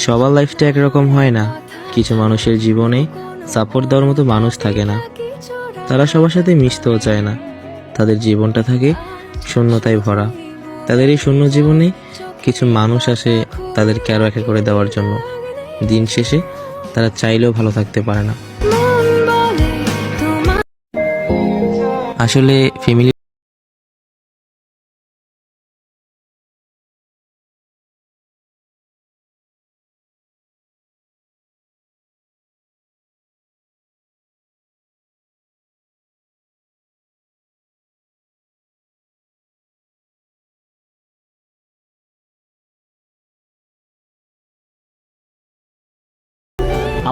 সবার লাইফটা একরকম হয় না। কিছু মানুষের জীবনে সাপোর্ট দেওয়ার মতো মানুষ থাকে না, তারা সবার সাথে মিশতেও চায় না, তাদের জীবনটা থাকে শূন্যতায় ভরা। তাদের এই শূন্য জীবনে কিছু মানুষ আসে তাদেরকে আরও একা করে দেওয়ার জন্য। দিন শেষে তারা চাইলেও ভালো থাকতে পারে না। আসলে ফ্যামিলি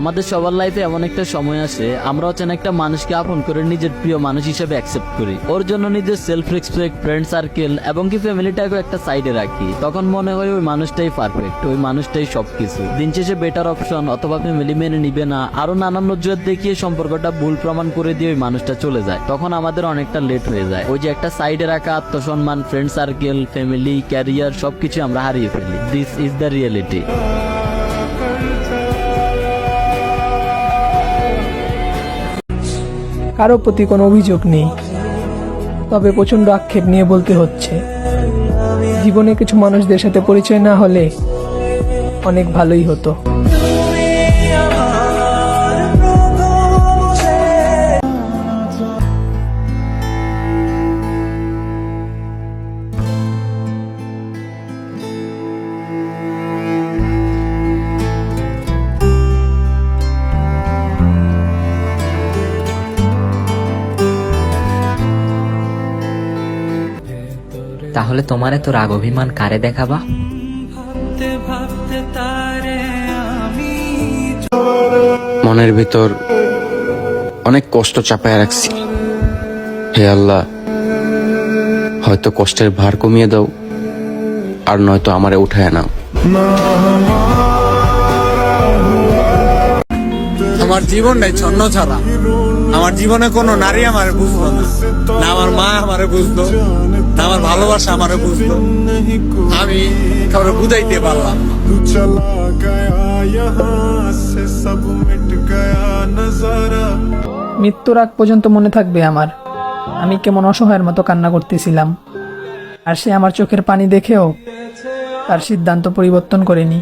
আমাদের সবার লাইফে এমন একটা সময় আসে আমরা হচ্ছেন একটা মানুষকে আপন করে নিজের প্রিয় মানুষ হিসেবে অ্যাকসেপ্ট করি, ওর জন্য নিজের সেলফ রেসপেক্ট, ফ্রেন্ড সার্কেল এবং কি ফ্যামিলিটাকেও একটা সাইডে রাখি। তখন মনে হয় ওই মানুষটাই পারফেক্ট, ওই মানুষটাই সবকিছু। দিন শেষে বেটার অপশন অথবা ফ্যামিলি মেনে নিবে না, আরো নানান নজর দেখিয়ে সম্পর্কটা ভুল প্রমাণ করে দিয়ে ওই মানুষটা চলে যায়। তখন আমাদের অনেকটা লেট হয়ে যায়। ওই যে একটা সাইডে রাখা আত্মসম্মান, ফ্রেন্ড সার্কেল, ফ্যামিলি, ক্যারিয়ার সবকিছু আমরা হারিয়ে ফেলি। This is the reality. কারো প্রতি কোনো অভিযোগ নেই, তবে প্রচণ্ড আক্ষেপ নিয়ে বলতে হচ্ছে, জীবনে কিছু মানুষদের সাথে পরিচয় না হলে অনেক ভালোই হতো। তাহলে তোমার এত রাগ অভিমান কারে দেখাবা? মনের ভিতর অনেক কষ্ট চাপায় রাখছি। হে আল্লাহ, হয়তো কষ্টের ভার কমিয়ে দাও, আর নয়তো আমারে উঠায় নাও। আমার জীবনটাই ছন্ন ছাড়া। আমার জীবনে কোনো নারী আমারে বুঝলো না, না আমার মা আমারে বুঝলো, না আমার ভালোবাসা আমারে বুঝলো। আমি কাউরে বুঝাইতে পারলাম না। মৃত্যুর আগ পর্যন্ত মনে থাকবে আমার, আমি কেমন অসহায়ের মতো কান্না করতেছিলাম, আর সে আমার চোখের পানি দেখেও তার সিদ্ধান্ত পরিবর্তন করেনি।